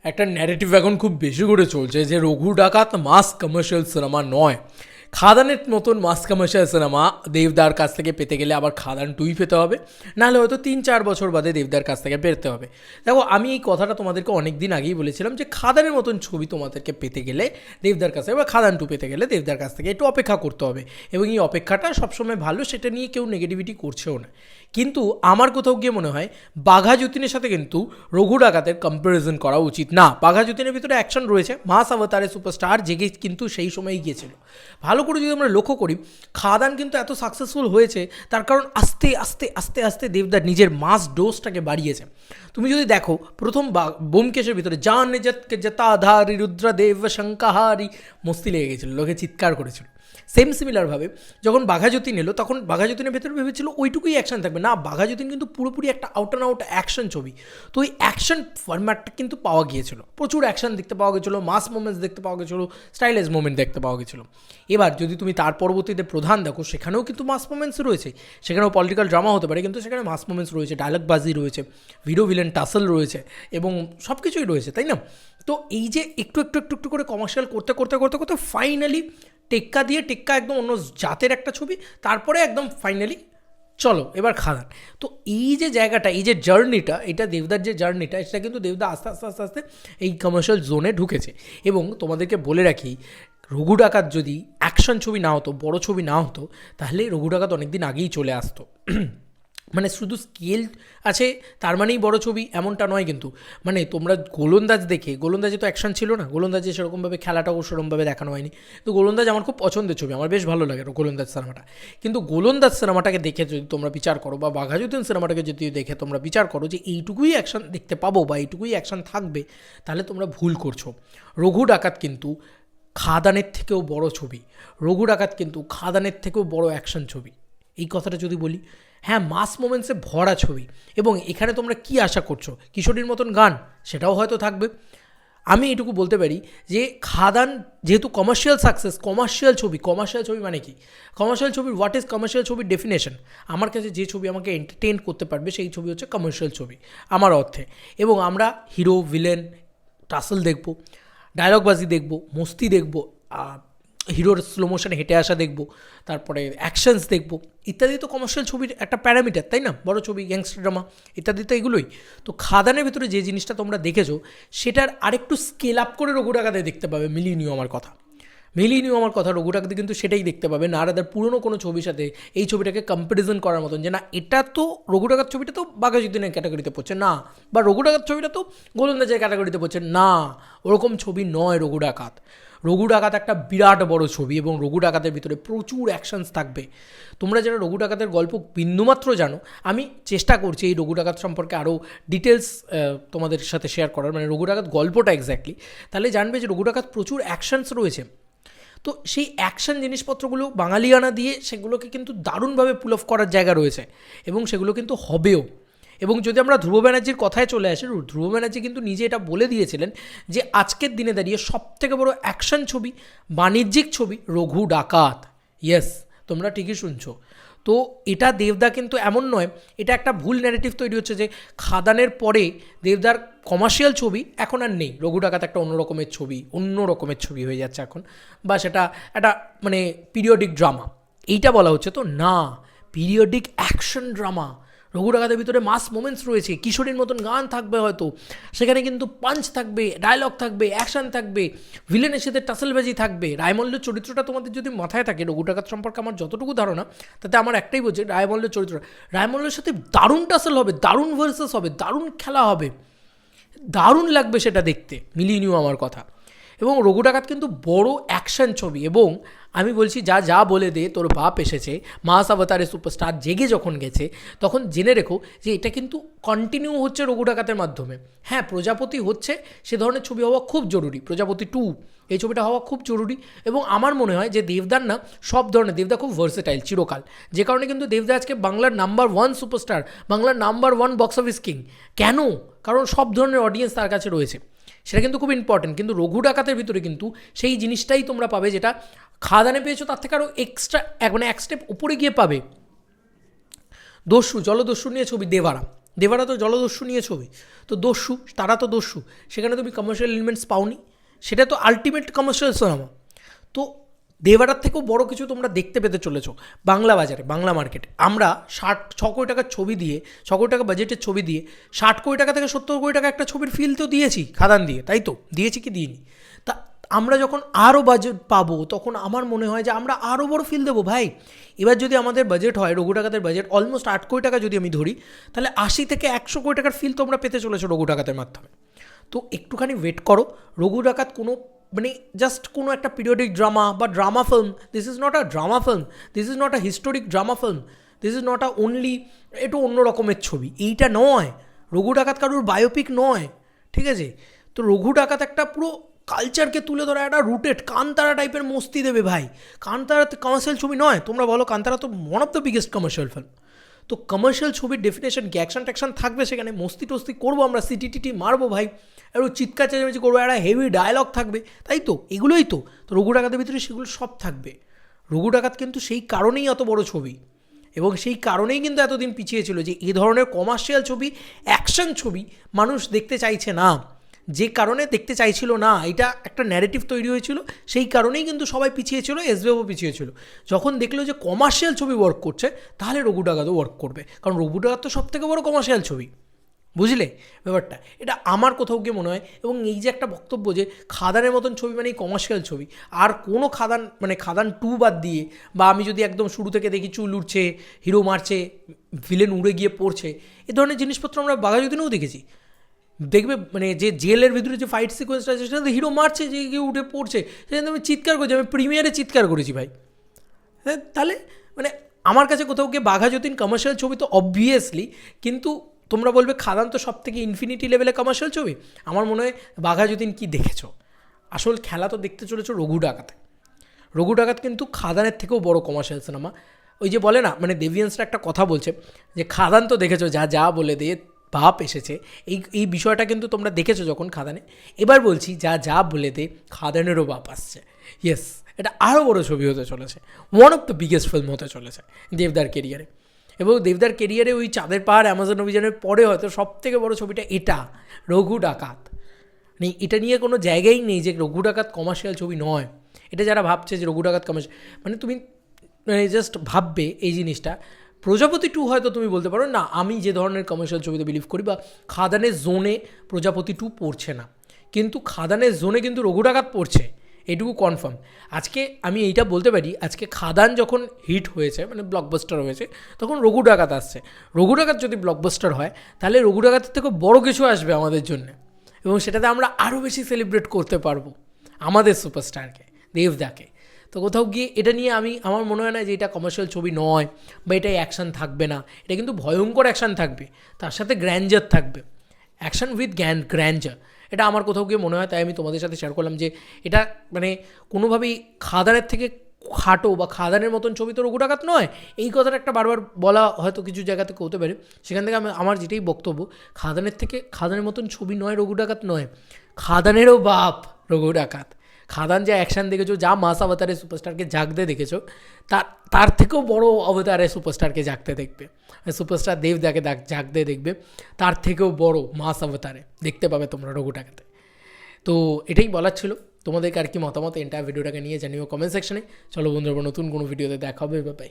একটা ন্যারেটিভ এখন খুব বেশি করে চলছে যে রঘু ডাকাত মাস কমার্শিয়াল সিনেমা নয়, খাদানের মতন মাস কমার্শিয়াল সিনেমা দেবদার কাছ থেকে পেতে গেলে আবার খাদান 2 পেতে হবে, নাহলে হয়তো 3-4 বছর বাদে দেবদার কাছ থেকে পেতে হবে। দেখো, আমি এই কথাটা তোমাদেরকে অনেক দিন আগেই বলেছিলাম যে খাদানের মতন ছবি তোমাদেরকে পেতে গেলে দেবদার কাছ থেকে বা খাদান 2 পেতে গেলে দেবদার কাছ থেকে একটু অপেক্ষা করতে হবে, এবং এই অপেক্ষাটা সবসময় ভালো, সেটা নিয়ে কেউ নেগেটিভিটি করছেও না। কিন্তু আমার কোথাও গিয়ে মনে হয় বাঘা যতীনের সাথে কিন্তু রঘু ডাকাতের কম্প্যারিজন করা উচিত না। বাঘা যতীনের ভিতরে অ্যাকশন রয়েছে, মাস অবতারে সুপারস্টার জেগে কিন্তু সেই সময়ই গিয়েছিল। ভালো করে যদি আমরা লক্ষ্য করি, খাদান কিন্তু এত সাকসেসফুল হয়েছে তার কারণ আস্তে আস্তে আস্তে আস্তে দেবদার নিজের মাস ডোজটাকে বাড়িয়েছে। তুমি যদি দেখো, প্রথম ব্যোমকেশের ভিতরে জান জতকে জতাধারী রুদ্রদেব শঙ্কাহারি মস্তি লেগে গেছিলো, লোকে চিৎকার করেছিল। সেম সিমিলারভাবে যখন বাঘা যতীন এলো, তখন বাঘা যতীনের ভেতরে ভেবেছিল ওইটুকুই অ্যাকশন থাকবে, না, বাঘা যতীন কিন্তু পুরোপুরি একটা আউট অ্যান্ড আউট অ্যাকশন ছবি। তো ওই অ্যাকশন ফরম্যাটটা কিন্তু পাওয়া গিয়েছিল, প্রচুর অ্যাকশন দেখতে পাওয়া গেছিলো, মাস মোমেন্টস দেখতে পাওয়া গেছিলো, স্টাইলিশ মোমেন্ট দেখতে পাওয়া গেছিলো। এবার যদি তুমি তার পরবর্তীতে প্রধান দেখো, সেখানেও কিন্তু মাস মোমেন্টস রয়েছে, সেখানেও পলিটিক্যাল ড্রামা হতে পারে, কিন্তু সেখানে মাস মোমেন্টস রয়েছে, ডায়লগবাজি রয়েছে, ভিডিও ভিলেন টাসল রয়েছে, এবং সব কিছুই রয়েছে, তাই না? তো এই যে একটু একটু একটু একটু করে কমার্শিয়াল করতে করতে করতে করতে ফাইনালি টেক্কা একদম অন্য জাতের একটা ছবি, তারপরে একদম ফাইনালি চলো এবার খাদান। তো এই যে জায়গাটা, এই যে জার্নিটা, এটা দেবদার যে জার্নিটা, সেটা কিন্তু দেবদা আস্তে আস্তে আস্তে আস্তে এই কমার্শিয়াল জোনে ঢুকেছে। এবং তোমাদেরকে বলে রাখি, রঘু ডাকাত যদি অ্যাকশন ছবি না হতো, বড় ছবি না হতো, তাহলে রঘু ডাকাত অনেক দিন আগেই চলে আসতো। মানে শুধু স্কেল আছে তার মানেই বড় ছবি এমনটা নয় কিন্তু। মানে তোমরা গোলন্দাজ দেখে, গোলন্দাজে তো অ্যাকশন ছিল না, গোলন্দাজে সেরকমভাবে খেলাটাও সেরকমভাবে দেখানো হয়নি। তো গোলন্দাজ আমার খুব পছন্দের ছবি, আমার বেশ ভালো লাগে গোলন্দাজ সিনেমাটা। কিন্তু গোলন্দাজ সিনেমাটাকে দেখে যদি তোমরা বিচার করো, বা বাঘা যতীন সিনেমাটাকে যদি দেখে তোমরা বিচার করো যে এইটুকুই অ্যাকশন দেখতে পাবো বা এইটুকুই অ্যাকশন থাকবে, তাহলে তোমরা ভুল করছো। রঘু ডাকাত কিন্তু খাদানের থেকেও বড় ছবি, রঘু ডাকাত কিন্তু খাদানের থেকেও বড় অ্যাকশন ছবি। এই কথাটা যদি বলি, হ্যাঁ, মাস মোমেন্টসে ভরা ছবি, এবং এখানে তোমরা কি আশা করছো? কিশোরীর মতন গান, সেটাও হয়তো থাকবে। আমি এটুকু বলতে পারি যে খাদান যেহেতু কমার্শিয়াল সাকসেস, কমার্শিয়াল ছবি মানে কি? কমার্শিয়াল ছবির হোয়াট ইজ কমার্শিয়াল ছবির ডেফিনেশন? আমার কাছে যে ছবি আমাকে এন্টারটেইন করতে পারবে, সেই ছবি হচ্ছে কমার্শিয়াল ছবি আমার অর্থে। এবং আমরা হিরো ভিলেন টাসল দেখব, ডায়লগবাজি দেখব, মস্তি দেখব, হিরোর স্লো মোশনে হেঁটে আসা দেখবো, তারপরে অ্যাকশনস দেখবো, ইত্যাদি তো কমার্শিয়াল ছবির একটা প্যারামিটার, তাই না? বড় ছবি, গ্যাংস্টার ড্রামা ইত্যাদি তো এগুলোই। তো খাদানের ভিতরে যে জিনিসটা তোমরা দেখেছো, সেটার আরেকটু স্কেল আপ করে রঘু ডাকাতে দেখতে পাবে। মিলিয়ে নিও আমার কথা, রঘু ডাকাতে কিন্তু সেটাই দেখতে পাবে না। আর তাদের পুরনো কোনো ছবির সাথে এই ছবিটাকে কম্প্যারিজন করার মতন যে না, এটা তো রঘু ডাকাত ছবিটা তো বাঘা যতীনের ক্যাটাগরিতে পড়ছে না, বা রঘু ডাকাত ছবিটা তো গোলন্দাজের ক্যাটাগরিতে পড়ছে না, ওরকম ছবি নয় রঘু ডাকাত। রঘু ডাকাত একটা বিরাট বড় ছবি, এবং রঘু ডাকাতের ভিতরে প্রচুর অ্যাকশনস থাকবে। তোমরা যারা রঘু ডাকাতের গল্প বিন্দুমাত্র জানো, আমি চেষ্টা করছি এই রঘু ডাকাত সম্পর্কে আরও ডিটেলস তোমাদের সাথে শেয়ার করার, মানে রঘু ডাকাত গল্পটা এক্স্যাক্টলি, তাহলে জানবে যে রঘু ডাকাত প্রচুর অ্যাকশনস রয়েছে। তো সেই অ্যাকশন জিনিসপত্রগুলো বাঙালিয়ানা দিয়ে সেগুলোকে কিন্তু দারুণভাবে পুল অফ করার জায়গা রয়েছে, এবং সেগুলো কিন্তু হবেও। এবং যদি আমরা ধ্রুব ব্যানার্জির কথায় চলে আসি, ধ্রুব ব্যানার্জি কিন্তু নিজে এটা বলে দিয়েছিলেন যে আজকের দিনে দাঁড়িয়ে সবথেকে বড় অ্যাকশন ছবি, বাণিজ্যিক ছবি রঘু ডাকাত। ইয়েস, তোমরা ঠিকই শুনছো। তো এটা দেবদা কিন্তু এমন নয়, এটা একটা ভুল ন্যারেটিভ তৈরি হচ্ছে যে খাদানের পরে দেবদার কমার্শিয়াল ছবি এখন আর নেই, রঘু ডাকাত একটা অন্য রকমের ছবি হয়ে যাচ্ছে এখন, বা সেটা একটা মানে পিরিয়ডিক ড্রামা এইটা বলা হচ্ছে। তো না, পিরিয়ডিক অ্যাকশন ড্রামা। রঘু ডাকাতের ভিতরে মাস মোমেন্টস রয়েছে, কিশোরীর মতন গান থাকবে হয়তো, সেখানে কিন্তু পাঞ্চ থাকবে, ডায়লগ থাকবে, অ্যাকশন থাকবে, ভিলেনের সাথে টাসলবাজি থাকবে। রায়মল্লের চরিত্রটা তোমাদের যদি মাথায় থাকে, রঘু ডাকাত সম্পর্কে আমার যতটুকু ধারণা, তাতে আমার একটাই বলছে, রায়মল্লের চরিত্র, রায়মল্লের সাথে দারুণ টাসল হবে, দারুণ ভার্সেস হবে, দারুণ খেলা হবে, দারুণ লাগবে সেটা দেখতে। মিলিয়ে নিও আমার কথা। এবং রঘু ডাকাত কিন্তু বড় অ্যাকশন ছবি, এবং আমি বলছি যা বলে দে তোর বাপ এসেছে, মাস অবতারে সুপারস্টার জেগে যখন গেছে, তখন জেনে রেখো যে এটা কিন্তু কন্টিনিউ হচ্ছে রঘু ডাকাতের মাধ্যমে। হ্যাঁ, প্রজাপতি হচ্ছে, সে ধরনের ছবি হওয়া খুব জরুরি, প্রজাপতি 2 এই ছবিটা হওয়া খুব জরুরি। এবং আমার মনে হয় যে দেবদার না, সব ধরনের, দেবদা খুব ভার্সেটাইল চিরকাল, যে কারণে কিন্তু দেবদা আজকে বাংলার নাম্বার 1 সুপারস্টার, বাংলার নাম্বার 1 বক্স অফিস কিং। কেন? কারণ সব ধরনের অডিয়েন্স তার কাছে রয়েছে, সেটা কিন্তু খুব ইম্পর্টেন্ট। কিন্তু রঘু ডাকাতের ভিতরে কিন্তু সেই জিনিসটাই তোমরা পাবে যেটা খাদানে পেয়েছো, তার থেকে আরও এক্সট্রা, মানে এক স্টেপ উপরে গিয়ে পাবে। জলদস্যু নিয়ে ছবি দেবারাম, দেবারা তো জলদস্যু নিয়ে ছবি, তো দস্যু, তারা তো দস্যু, সেখানে তুমি কমার্শিয়াল এলিমেন্টস পাওনি, সেটা তো আলটিমেট কমার্শিয়াল সিনেমা। তো দেবারার থেকেও বড় কিছু তোমরা দেখতে পেতে চলেছ বাংলা বাজারে, বাংলা মার্কেটে। আমরা 6 কোটি টাকার ছবি দিয়ে, 6 কোটি টাকা বাজেটের ছবি দিয়ে 60 কোটি টাকা থেকে 70 কোটি টাকা একটা ছবির ফিল তো দিয়েছি খাদান দিয়ে, তাই তো? দিয়েছি কি দিইনি? তা আমরা যখন আরও বাজেট পাবো তখন আমার মনে হয় যে আমরা আরও বড় ফিল দেবো ভাই। এবার যদি আমাদের বাজেট হয়, রঘু ডাকাতের বাজেট অলমোস্ট 8 কোটি টাকা যদি আমি ধরি, তাহলে 80 থেকে 100 কোটি টাকার ফিল তোমরা পেতে চলেছো রঘু ডাকাতের মাধ্যমে। তো একটুখানি ওয়েট করো। রঘু ডাকাত কোনো মানে জাস্ট কোনো একটা পিরিয়ডিক ড্রামা বা drama film, this is not a drama film, this is not a historic drama film, this is not a only একটু অন্য রকমের ছবি, এইটা নয়। রঘু ডাকাত কারুর বায়োপিক নয়, ঠিক আছে? তো রঘু ডাকাত একটা পুরো কালচারকে তুলে ধরা একটা রুটেড কান্তারা টাইপের মস্তি দেবে ভাই। কান্তারা তো কমার্শিয়াল ছবি নয়, তোমরা বলো, কান্তারা তো one of the biggest commercial film. তো কমার্শিয়াল ছবির ডেফিনেশন কি? অ্যাকশন ট্যাকশন থাকবে সেখানে, মস্তি টস্তি করবো আমরা, সিটি মারবো ভাই, একটু চিৎকার চেঁচামেচি করবো, একটা হেভি ডায়লগ থাকবে, তাই তো? এগুলোই তো রঘু ডাকাতের ভিতরে সেগুলো সব থাকবে। রঘু ডাকাত কিন্তু সেই কারণেই এত বড় ছবি, এবং সেই কারণেই কিন্তু এতদিন পিছিয়ে ছিল যে এই ধরনের কমার্শিয়াল ছবি, অ্যাকশন ছবি মানুষ দেখতে চাইছে না। যে কারণে দেখতে চাইছিল না, এটা একটা ন্যারেটিভ তৈরি হয়েছিল, সেই কারণেই কিন্তু সবাই পিছিয়ে ছিল, এসবিএফও পিছিয়ে ছিল। যখন দেখলো যে কমার্শিয়াল ছবি ওয়ার্ক করছে, তাহলে রঘু ডাকাতও ওয়ার্ক করবে, কারণ রঘু ডাকাত তো সব থেকে বড় কমার্শিয়াল ছবি। বুঝলে ব্যাপারটা? এটা আমার কোথাও গিয়ে মনে হয়। এবং এই যে একটা বক্তব্য যে খাদানের মতন ছবি মানে কমার্শিয়াল ছবি, আর কোনো খাদান মানে খাদান 2 বাদ দিয়ে, বা আমি যদি একদম শুরু থেকে দেখি চুল উঠছে, হিরো মারছে, ভিলেন উড়ে গিয়ে পড়ছে, এ ধরনের জিনিসপত্র আমরা বাঘাযতীনেও দেখেছি। দেখবে মানে যে জেলের ভিতরে যে ফাইট সিকোয়েন্সটা আছে, সেটাতে হিরো মারছে, যে গিয়ে উঠে পড়ছে, সেখানে আমি চিৎকার করছি, আমি প্রিমিয়ারে চিৎকার করেছি ভাই। হ্যাঁ, তাহলে মানে আমার কাছে কোথাও গিয়ে বাঘাযতীন কমার্শিয়াল ছবি তো অবভিয়াসলি, কিন্তু তোমরা বলবে খাদান তো সব থেকে ইনফিনিটি লেভেলে কমার্শিয়াল ছবি। আমার মনে হয় বাঘাযতীন কি দেখেছো, আসল খেলা তো দেখতে চলেছো রঘু ডাকাতে। রঘু ডাকাত কিন্তু খাদানের থেকেও বড় কমার্শিয়াল সিনেমা। ওই যে বলে না, মানে দেভিয়ান্সরা একটা কথা বলছে যে খাদান তো দেখেছো, যা যা বলে দিয়ে ভাব এসেছে, এই বিষয়টা কিন্তু তোমরা দেখেছো যখন খাদানে। এবার বলছি, যা যা বলে দে খাদানেরও বাপ আসছে। ইয়েস, এটা আরও বড় ছবি হতে চলেছে, one of the biggest film হতে চলেছে দেবদার কেরিয়ারে। এবং দেবদার কেরিয়ারে ওই চাঁদের পাহাড়, অ্যামাজন অভিযানের পরে হয়তো সব থেকে বড় ছবিটা এটা, রঘু ডাকাত। মানে এটা নিয়ে কোনো জায়গাই নেই যে রঘু ডাকাত কমার্শিয়াল ছবি নয়। এটা যারা ভাবছে যে রঘু ডাকাত কমার্শিয়াল, মানে তুমি মানে জাস্ট ভাববে এই জিনিসটা। প্রজাপতি 2 হয়তো তুমি বলতে পারো না, আমি যে ধরনের কমার্শিয়াল ছবিতে বিলিভ করি, বা খাদানের জোনে প্রজাপতি 2 পড়ছে না, কিন্তু খাদানের জোনে কিন্তু রঘু ডাকাত পড়ছে, এটুকু কনফার্ম। আজকে আমি এইটা বলতে পারি, আজকে খাদান যখন হিট হয়েছে, মানে ব্লকবাস্টার হয়েছে, তখন রঘু ডাকাত আসছে। রঘু ডাকাত যদি ব্লকবাস্টার হয়, তাহলে রঘু ডাকাতের থেকে বড় কিছু আসবে আমাদের জন্য, এবং সেটাতে আমরা আরও বেশি সেলিব্রেট করতে পারবো আমাদের সুপারস্টারকে, দেবদাকে। তো কোথাও গিয়ে এটা নিয়ে আমার মনে হয় না যে এটা কমার্শিয়াল ছবি নয়, বা এটাই অ্যাকশান থাকবে না। এটা কিন্তু ভয়ঙ্কর অ্যাকশান থাকবে, তার সাথে গ্র্যান্ডার থাকবে, অ্যাকশান উইথ গ্র্যান্ডার। এটা আমার কোথাও গিয়ে মনে হয়, তাই আমি তোমাদের সাথে শেয়ার করলাম যে এটা মানে কোনোভাবেই খাদানের থেকে খাটো বা খাদানের মতন ছবি তো রঘু ডাকাত নয়। এই কথাটা একটা বারবার বলা হয়তো কিছু জায়গা থেকে হতে পারে, সেখান থেকে আমার যেটাই বক্তব্য, খাদানের মতন ছবি নয়, রঘু ডাকাত নয়, খাদানেরও বাপ রঘু ডাকাত। খাদান যা অ্যাকশান দেখেছো, যা মাস অবতারে সুপারস্টারকে জাগতে দেখেছো, তার থেকেও বড় অবতারে সুপারস্টারকে জাগতে দেখবে, সুপারস্টার দেবদাকে জাগতে দেখবে, তার থেকেও বড় মাস অবতারে দেখতে পাবে তোমরা রঘু ডাকাতে। তো এটাই বলার ছিল। তোমাদেরকে আর কি মতামত এন্টায়ার ভিডিওটাকে নিয়ে জানিও কমেন্ট সেকশনে। চলো বন্ধুরা, নতুন কোনো ভিডিওতে দেখা হবে, বাই।